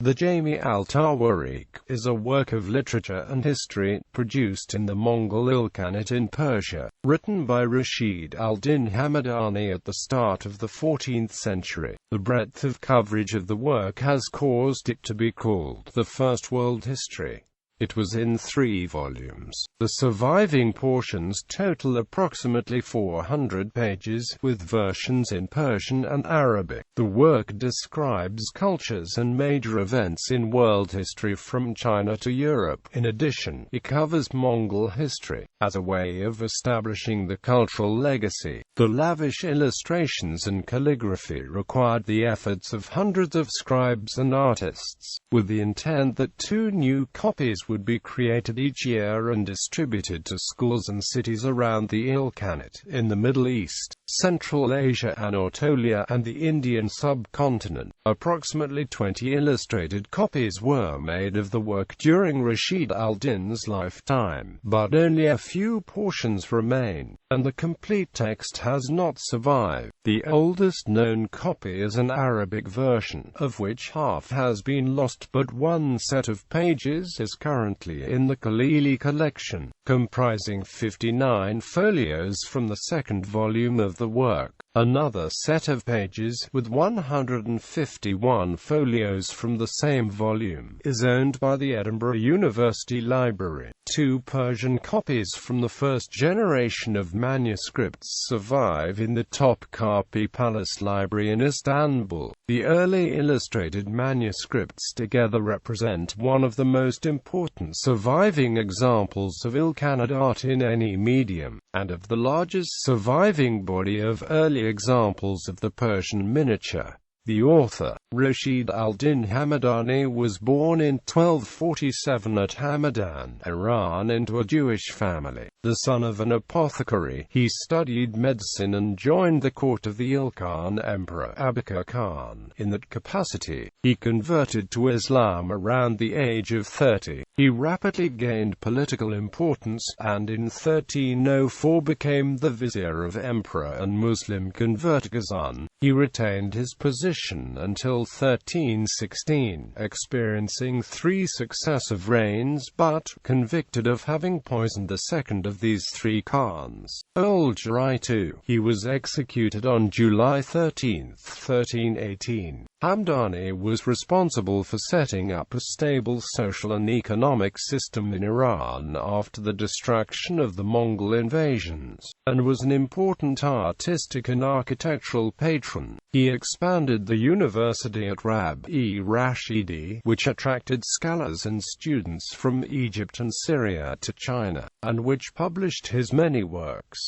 The Jami al-Tawarikh is a work of literature and history, produced in the Mongol Ilkhanate in Persia, written by Rashid-al-Din Hamadani at the start of the 14th century. The breadth of coverage of the work has caused it to be called the First World History. It was in 3 volumes. The surviving portions total approximately 400 pages, with versions in Persian and Arabic. The work describes cultures and major events in world history from China to Europe. In addition, it covers Mongol history, as a way of establishing the cultural legacy. The lavish illustrations and calligraphy required the efforts of hundreds of scribes and artists, with the intent that 2 new copies would be created each year and distributed to schools and cities around the Ilkhanate, in the Middle East, Central Asia, Anatolia, and the Indian subcontinent. Approximately 20 illustrated copies were made of the work during Rashid al-Din's lifetime, but only a few portions remain, and the complete text has not survived. The oldest known copy is an Arabic version, of which half has been lost, but 1 set of pages is currently in the Kalila collection, comprising 59 folios from the 2nd volume of the work. Another set of pages, with 151 folios from the same volume, is owned by the Edinburgh University Library. 2 Persian copies from the first generation of manuscripts survive in the Topkapi Palace Library in Istanbul. The early illustrated manuscripts together represent one of the most important surviving examples of Ilkhanate art in any medium, and of the largest surviving body of early examples of the Persian miniature. The author, Rashid al-Din Hamadani, was born in 1247 at Hamadan, Iran, into a Jewish family. The son of an apothecary, he studied medicine and joined the court of the Ilkhan Emperor Abaka Khan. In that capacity, he converted to Islam around the age of 30. He rapidly gained political importance, and in 1304 became the vizier of Emperor and Muslim convert Ghazan. He retained his position until 1316, experiencing 3 successive reigns, but convicted of having poisoned the second of these 3 Khans, al-Juraytu. He was executed on July 13, 1318. Hamdani was responsible for setting up a stable social and economic system in Iran after the destruction of the Mongol invasions, and was an important artistic and architectural patron. He expanded the university at Rashidi, which attracted scholars and students from Egypt and Syria to China, and which published his many works.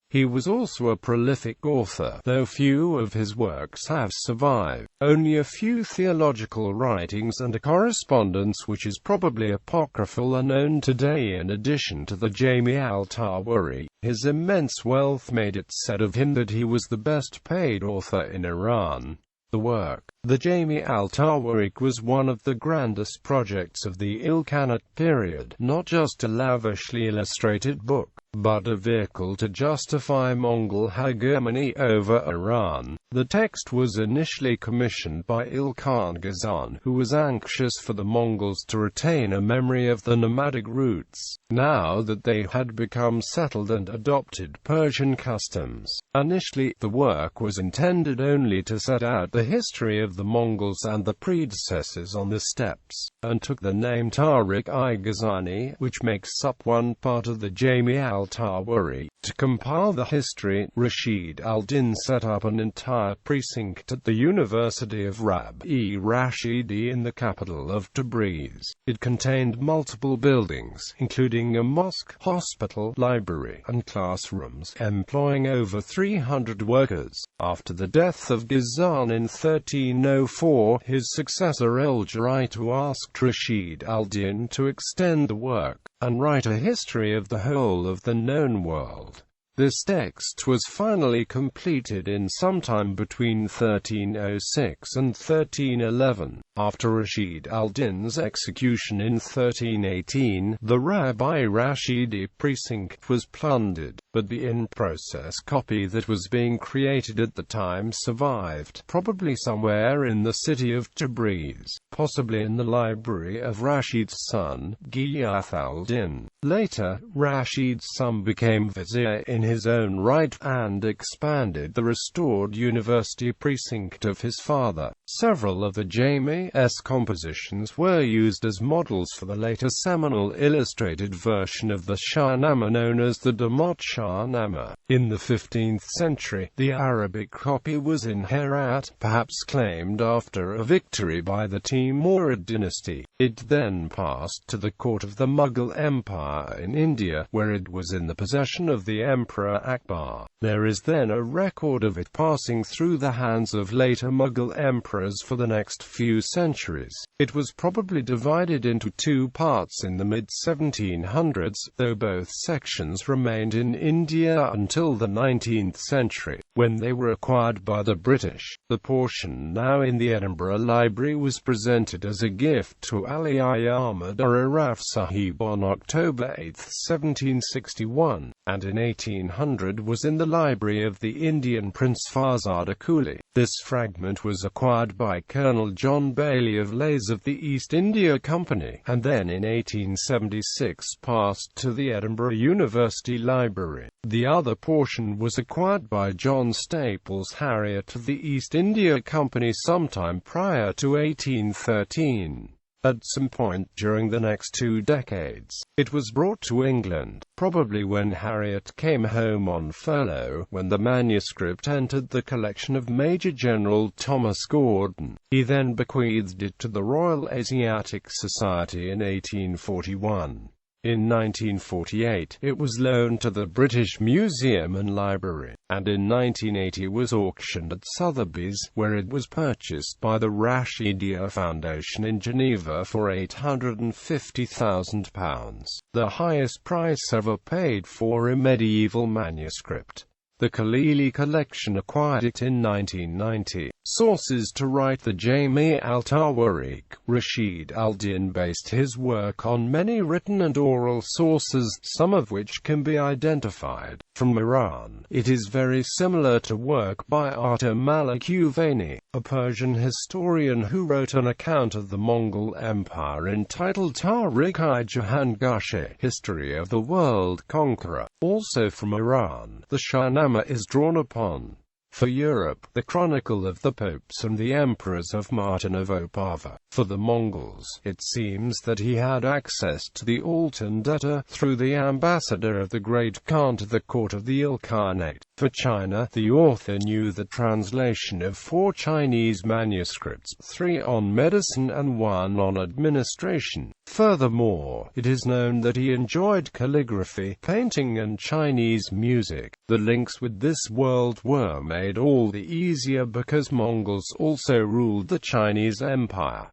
He was also a prolific author, though few of his works have survived. Only a few theological writings and a correspondence which is probably apocryphal are known today. In addition to the Jami al-Tawarikh, his immense wealth made it said of him that he was the best paid author in Iran. The work, the Jami al-Tawarikh, was one of the grandest projects of the Ilkhanate period, not just a lavishly illustrated book, but a vehicle to justify Mongol hegemony over Iran. The text was initially commissioned by Ilkhan Ghazan, who was anxious for the Mongols to retain a memory of the nomadic roots, now that they had become settled and adopted Persian customs. Initially, the work was intended only to set out the history of the Mongols and the predecessors on the steppes, and took the name Tariq-i-Ghazani, which makes up one part of the Jami al-Tawarikh. To compile the history, Rashid al-Din set up an entire precinct at the University of Rashidi in the capital of Tabriz. It contained multiple buildings, including a mosque, hospital, library, and classrooms, employing over 300 workers. After the death of Ghazan in 1304, his successor al-Juraytu asked Rashid al-Din to extend the work, and write a history of the whole of the known world. This text was finally completed in sometime between 1306 and 1311. After Rashid-al-Din's execution in 1318, the Rabbi Rashidi precinct was plundered, but the in-process copy that was being created at the time survived, probably somewhere in the city of Tabriz, possibly in the library of Rashid's son, Ghiyath al-Din. Later, Rashid's son became vizier in his own right, and expanded the restored university precinct of his father. Several of the Jami's compositions were used as models for the later seminal illustrated version of the Shahnameh known as the Damat Shahnameh. In the 15th century, the Arabic copy was in Herat, perhaps claimed after a victory by the Timurid dynasty. It then passed to the court of the Mughal Empire in India, where it was in the possession of the Emperor Akbar. There is then a record of it passing through the hands of later Mughal emperors for the next few centuries. It was probably divided into two parts in the mid-1700s, though both sections remained in India until the 19th century, when they were acquired by the British. The portion now in the Edinburgh Library was presented as a gift to Ali Ahmad Araf Sahib on October 8, 1761, and in 1800 was in the library of the Indian Prince Farzad Akuli. This fragment was acquired by Colonel John Bailey of Leys of the East India Company, and then in 1876 passed to the Edinburgh University Library. The other portion was acquired by John Staples Harriot of the East India Company sometime prior to 1813. At some point during the next 2 decades, it was brought to England, probably when Harriot came home on furlough, when the manuscript entered the collection of Major General Thomas Gordon. He then bequeathed it to the Royal Asiatic Society in 1841. In 1948, it was loaned to the British Museum and Library, and in 1980 was auctioned at Sotheby's, where it was purchased by the Rashidia Foundation in Geneva for £850,000, the highest price ever paid for a medieval manuscript. The Kalila collection acquired it in 1990. Sources to write the Jami al-Tawarikh. Rashid al-Din based his work on many written and oral sources, some of which can be identified from Iran. It is very similar to work by Ata Malik Uvani, a Persian historian who wrote an account of the Mongol Empire entitled Tarikh-i-Jahangashe, History of the World Conqueror. Also from Iran, the Shahnameh is drawn upon. For Europe, the Chronicle of the Popes and the Emperors of Martin of Opava. For the Mongols, it seems that he had access to the Altandetta through the ambassador of the Great Khan to the court of the Ilkhanate. For China, the author knew the translation of 4 Chinese manuscripts, 3 on medicine and 1 on administration. Furthermore, it is known that he enjoyed calligraphy, painting and Chinese music. The links with this world were made all the easier because Mongols also ruled the Chinese Empire.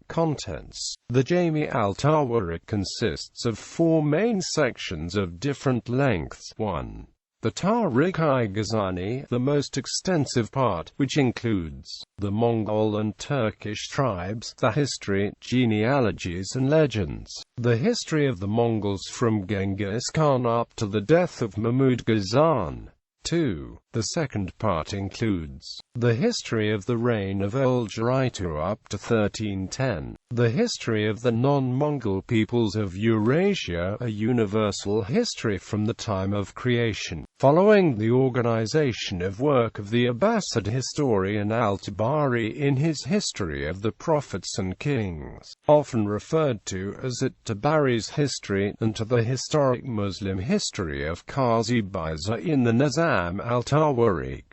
Contents. The Jami al-Tawarikh consists of 4 main sections of different lengths. 1. The Tarikh-i-Ghazani, the most extensive part, which includes the Mongol and Turkish tribes, the history, genealogies and legends, the history of the Mongols from Genghis Khan up to the death of Mahmud Ghazan. 2. The second part includes the history of the reign of Urartu up to 1310, the history of the non-Mongol peoples of Eurasia, a universal history from the time of creation, following the organization of work of the Abbasid historian al-Tabari in his History of the Prophets and Kings, often referred to as at-Tabari's history, and to the historic Muslim history of Qazi Biza in the Nizam al-Tawarikh,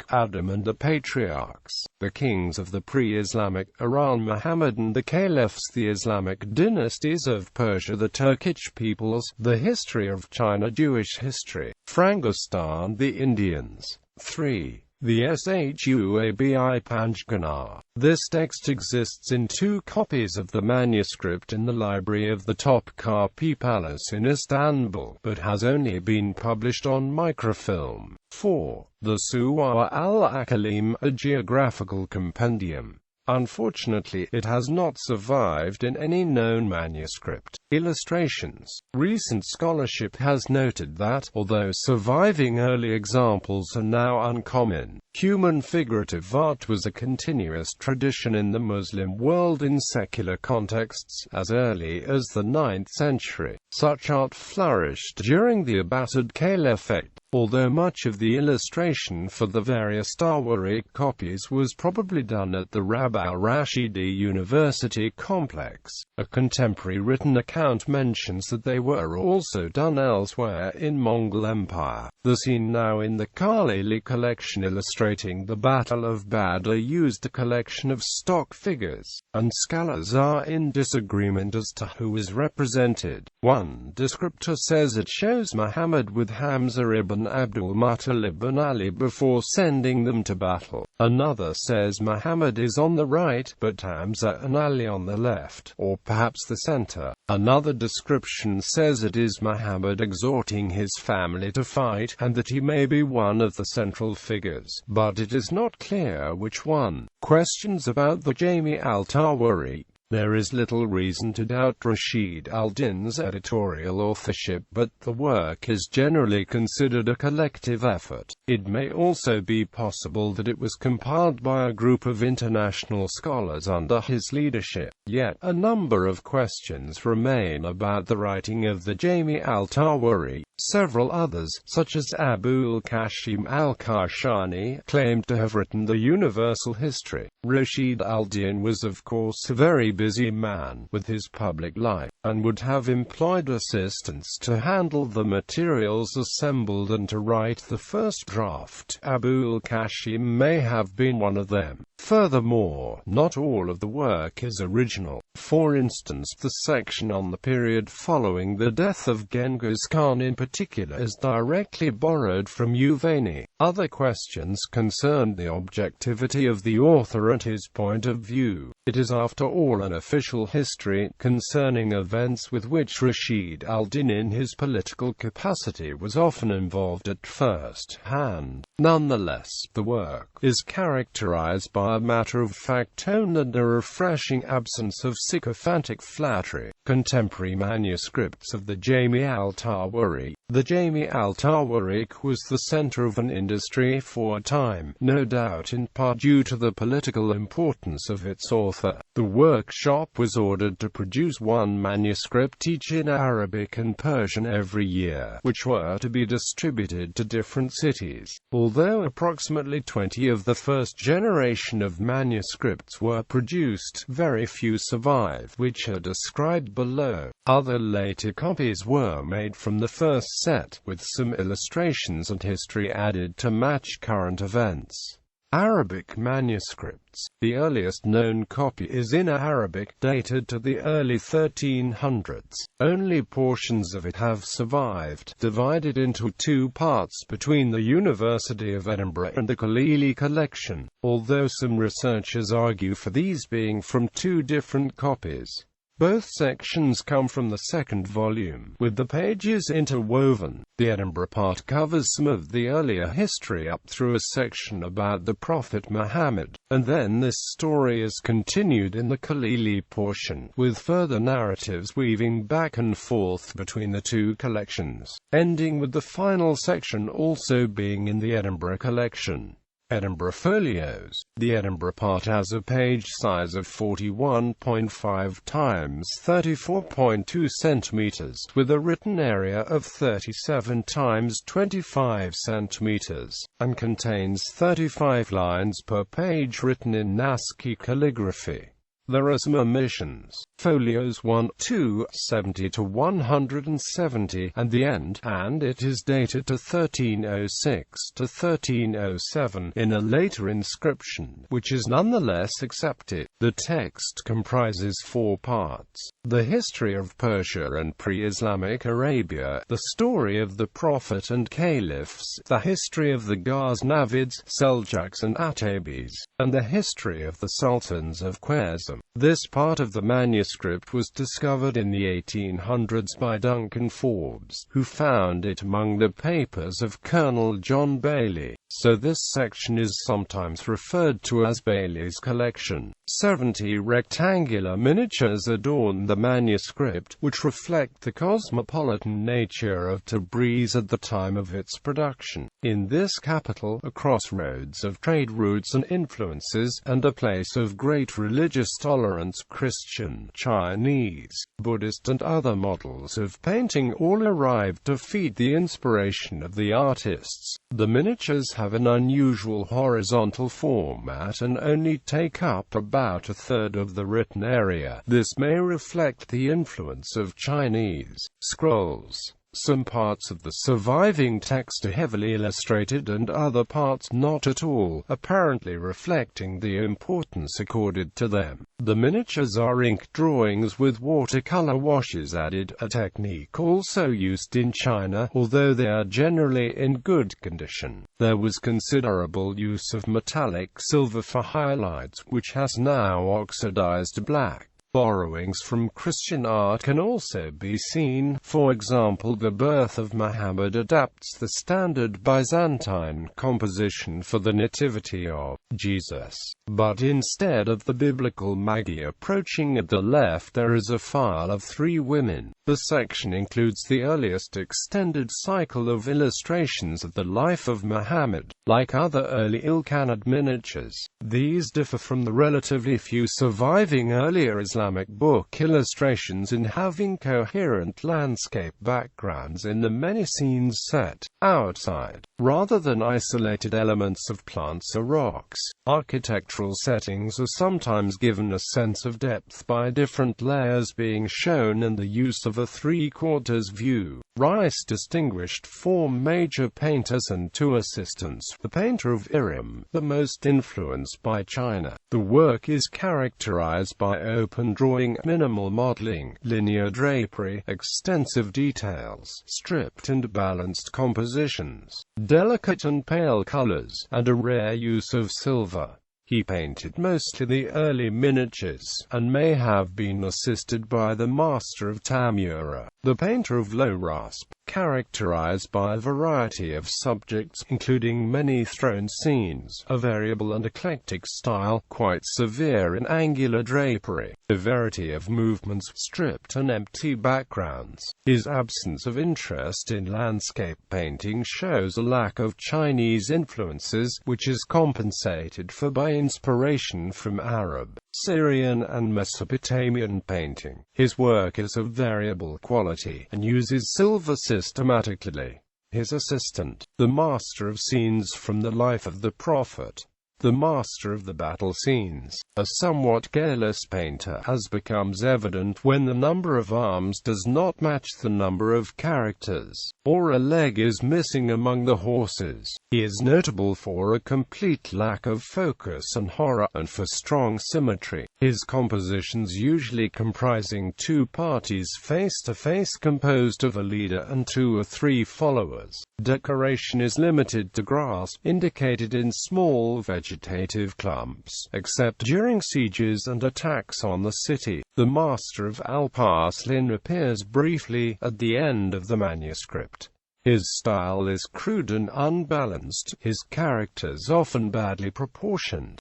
Adam and the Patriarchs, the kings of the pre-Islamic Iran, Muhammadan, the caliphs, the Islamic dynasties of Persia, the Turkic peoples, the history of China, Jewish history, Frangistan, the Indians. 3. The Shuabi Panjgana. This text exists in 2 copies of the manuscript in the library of the Topkapi Palace in Istanbul, but has only been published on microfilm. 4. The Suwar al-Akalim, a geographical compendium. Unfortunately, it has not survived in any known manuscript. Illustrations. Recent scholarship has noted that, although surviving early examples are now uncommon, human figurative art was a continuous tradition in the Muslim world in secular contexts, as early as the 9th century. Such art flourished during the Abbasid Caliphate, although much of the illustration for the various al-tawarikh copies was probably done at the Rabat al-Rashidi University complex. A contemporary written account mentions that they were also done elsewhere in Mongol Empire. The scene now in the Kalila collection illustrating the Battle of Badr used a collection of stock figures, and scholars are in disagreement as to who is represented. One descriptor says it shows Muhammad with Hamza ibn Abdul Muttalib ibn Ali before sending them to battle. Another says Muhammad is on the right, but Hamza and Ali on the left, or perhaps the center. Another description says it is Muhammad exhorting his family to fight, and that he may be one of the central figures, but it is not clear which one. Questions about the Jāmiʿ al-Tawārīkh. There is little reason to doubt Rashid-al-Din's editorial authorship, but the work is generally considered a collective effort. It may also be possible that it was compiled by a group of international scholars under his leadership. Yet, a number of questions remain about the writing of the Jami al-Tawārikh. Several others, such as Abu al-Qasim al-Kashani, claimed to have written the universal history. Rashid al-Din was of course a very busy man with his public life, and would have employed assistants to handle the materials assembled and to write the first draft. Abu al-Qasim may have been one of them. Furthermore, not all of the work is original. For instance, the section on the period following the death of Genghis Khan in particular is directly borrowed from Uvani. Other questions concerned the objectivity of the author and his point of view. It is after all an official history, concerning events with which Rashid al-Din in his political capacity was often involved at first hand. Nonetheless, the work is characterized by a matter-of-fact tone and a refreshing absence of sycophantic flattery. Contemporary manuscripts of the Jami al-Tawārikh. The Jami al-Tawārikh was the center of an industry for a time, no doubt in part due to the political importance of its author. The workshop was ordered to produce one manuscript each in Arabic and Persian every year, which were to be distributed to different cities. Although approximately 20 of the first generation of manuscripts were produced, very few survive, which are described below. Other later copies were made from the first set, with some illustrations and history added to match current events. Arabic manuscripts. The earliest known copy is in Arabic, dated to the early 1300s. Only portions of it have survived, divided into two parts between the University of Edinburgh and the Kalila collection, although some researchers argue for these being from two different copies. Both sections come from the second volume, with the pages interwoven. The Edinburgh part covers some of the earlier history up through a section about the Prophet Muhammad, and then this story is continued in the Kalila portion, with further narratives weaving back and forth between the two collections, ending with the final section also being in the Edinburgh collection. Edinburgh Folios. The Edinburgh part has a page size of 41.5 times 34.2 centimeters, with a written area of 37 times 25 centimeters, and contains 35 lines per page written in Naskhi calligraphy. There are some omissions. Folios 1, 2, 70 to 170, and the end, and it is dated to 1306 to 1307 in a later inscription, which is nonetheless accepted. The text comprises 4 parts: the history of Persia and pre-Islamic Arabia, the story of the Prophet and Caliphs, the history of the Ghaznavids, Seljuks and Attabis, and the history of the Sultans of Khwarezm. This part of the manuscript was discovered in the 1800s by Duncan Forbes, who found it among the papers of Colonel John Bailey. so this section is sometimes referred to as Bailey's collection. 70 rectangular miniatures adorn the manuscript, which reflect the cosmopolitan nature of Tabriz at the time of its production. In this capital, a crossroads of trade routes and influences, and a place of great religious tolerance, Christian, Chinese, Buddhist and other models of painting all arrived to feed the inspiration of the artists. The miniatures have an unusual horizontal format and only take up about a third of the written area. This may reflect the influence of Chinese scrolls. Some parts of the surviving text are heavily illustrated and other parts not at all, apparently reflecting the importance accorded to them. The miniatures are ink drawings with watercolor washes added, a technique also used in China, although they are generally in good condition. There was considerable use of metallic silver for highlights, which has now oxidized black. Borrowings from Christian art can also be seen. For example, the Birth of Muhammad adapts the standard Byzantine composition for the Nativity of Jesus. But instead of the biblical Magi approaching at the left, there is a file of 3 women. The section includes the earliest extended cycle of illustrations of the life of Muhammad. Like other early Ilkhanate miniatures, these differ from the relatively few surviving earlier Islamic book illustrations in having coherent landscape backgrounds in the many scenes set outside, rather than isolated elements of plants or rocks. Architectural settings are sometimes given a sense of depth by different layers being shown and the use of a 3/4 view. Rice distinguished 4 major painters and 2 assistants. The painter of Iram, the most influenced by China. The work is characterized by open drawing, minimal modeling, linear drapery, extensive details, stripped and balanced compositions, delicate and pale colors, and a rare use of silver. He painted mostly the early miniatures, and may have been assisted by the master of Tamura, the painter of low rasp, characterized by a variety of subjects, including many throne scenes, a variable and eclectic style, quite severe in angular drapery, severity of movements, stripped and empty backgrounds. His absence of interest in landscape painting shows a lack of Chinese influences, which is compensated for by inspiration from Arab, Syrian and Mesopotamian painting. His work is of variable quality, and uses silver systematically. His assistant, the master of scenes from the life of the Prophet, the master of the battle scenes, a somewhat careless painter, as becomes evident when the number of arms does not match the number of characters, or a leg is missing among the horses. He is notable for a complete lack of focus and horror, and for strong symmetry. His compositions usually comprising 2 parties face-to-face composed of a leader and 2 or 3 followers. Decoration is limited to grass, indicated in small vegetative clumps, except during sieges and attacks on the city. The master of al-Parslin appears briefly at the end of the manuscript. His style is crude and unbalanced, his characters often badly proportioned.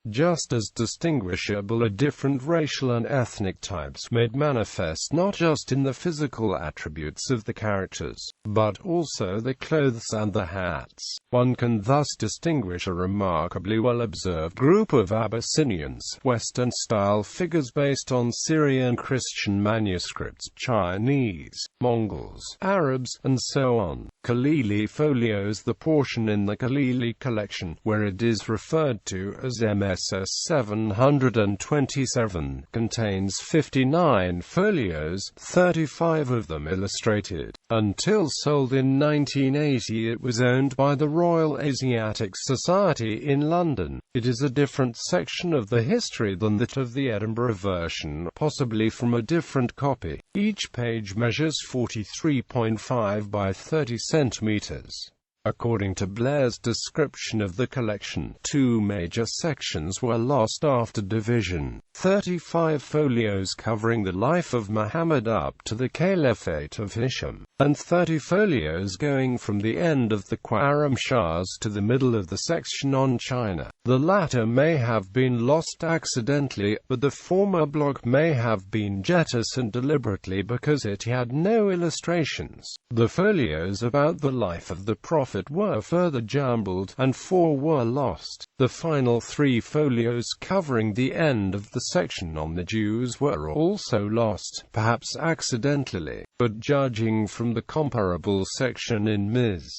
Just as distinguishable are different racial and ethnic types made manifest not just in the physical attributes of the characters, but also the clothes and the hats. One can thus distinguish a remarkably well-observed group of Abyssinians, Western-style figures based on Syrian Christian manuscripts, Chinese, Mongols, Arabs, and so on. Kalila Folios, the portion in the Kalila collection, where it is referred to as MSS 727, contains 59 folios, 35 of them illustrated. Until sold in 1980, it was owned by the Royal Asiatic Society in London. It is a different section of the history than that of the Edinburgh version, possibly from a different copy. Each page measures 43.5 by 30 centimeters. According to Blair's description of the collection, 2 major sections were lost after division: 35 folios covering the life of Muhammad up to the Caliphate of Hisham, and 30 folios going from the end of the Khwarram Shahs to the middle of the section on China. The latter may have been lost accidentally, but the former block may have been jettisoned deliberately because it had no illustrations. The folios about the life of the Prophet were further jumbled, and 4 were lost. The final 3 folios covering the end of the section on the Jews were also lost, perhaps accidentally, but judging from the comparable section in Ms.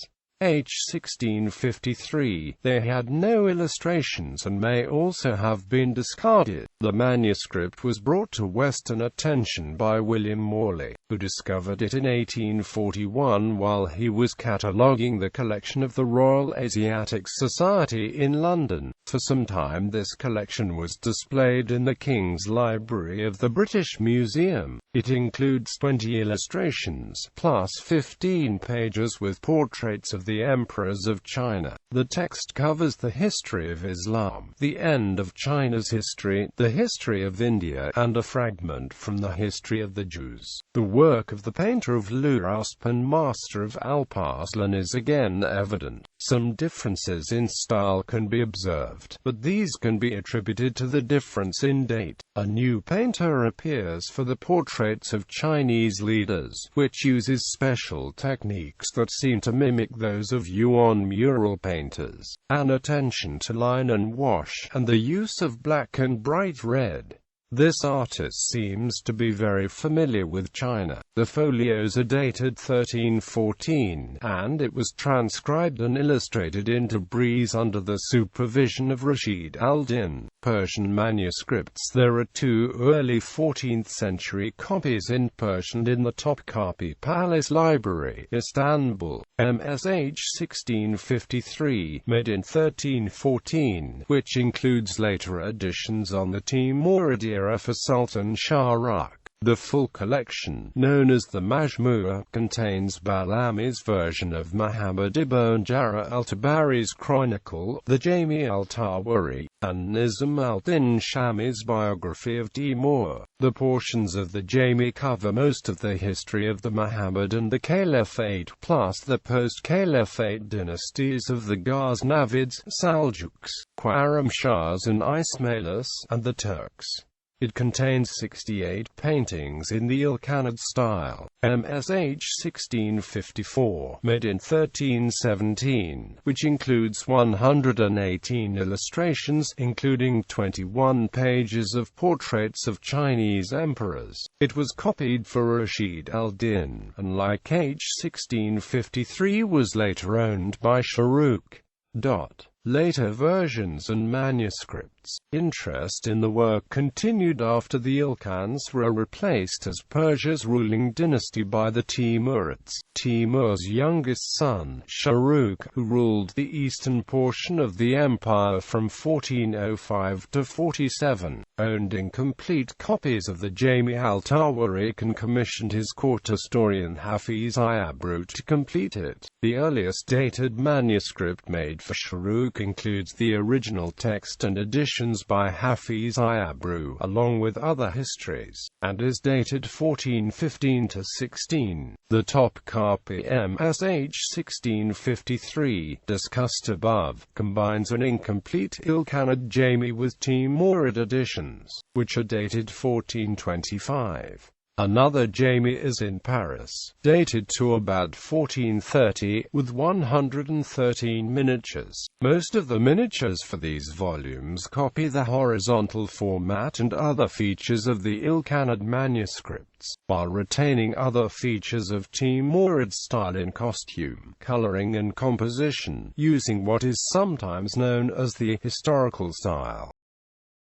H. 1653, they had no illustrations and may also have been discarded. The manuscript was brought to Western attention by William Morley, who discovered it in 1841 while he was cataloguing the collection of the Royal Asiatic Society in London. For some time this collection was displayed in the King's Library of the British Museum. It includes 20 illustrations, plus 15 pages with portraits of the emperors of China. The text covers the history of Islam, the end of China's history, the history of India, and a fragment from the history of the Jews. The work of the painter of Lurasp and master of Alparslan is again evident. Some differences in style can be observed, but these can be attributed to the difference in date. A new painter appears for the portraits of Chinese leaders, which uses special techniques that seem to mimic those of Yuan mural painters, an attention to line and wash, and the use of black and bright red. This artist seems to be very familiar with China. The folios are dated 1314, and it was transcribed and illustrated into Breeze under the supervision of Rashid-al-Din. Persian manuscripts. There are 2 early 14th century copies in Persian in the Topkapi Palace Library, Istanbul, MSH 1653, made in 1314, which includes later additions on the Timurid era for Sultan Shahrukh. The full collection, known as the Majmu', contains Balami's version of Muhammad ibn Jarrah al-Tabari's chronicle, the Jami al-Tawarikh, and Nizam al-Din Shami's biography of Timur. The portions of the Jami cover most of the history of the Muhammad and the Caliphate, plus the post-Caliphate dynasties of the Ghaznavids, Seljuks, Khwarram Shahs and Ismailis, and the Turks. It contains 68 paintings in the Ilkhanate style, MSH 1654, made in 1317, which includes 118 illustrations, including 21 pages of portraits of Chinese emperors. It was copied for Rashid al-Din, and like H. 1653 was later owned by Shahrukh. Later versions and manuscripts. Interest in the work continued after the Ilkhans were replaced as Persia's ruling dynasty by the Timurids. Timur's youngest son, Shahrukh, who ruled the eastern portion of the empire from 1405 to 47, owned incomplete copies of the Jami al-Tawarikh and commissioned his court historian Hafiz-i-Abru to complete it. The earliest dated manuscript made for Shahrukh includes the original text and additions by Hafiz-i-Abru, along with other histories, and is dated 1415 to 16. The Topkapi MSH 1653, discussed above, combines an incomplete Ilkhanate Jami with Timurid additions, which are dated 1425. Another Jami is in Paris, dated to about 1430, with 113 miniatures. Most of the miniatures for these volumes copy the horizontal format and other features of the Ilkhanate manuscripts, while retaining other features of Timurid style in costume, coloring and composition, using what is sometimes known as the historical style.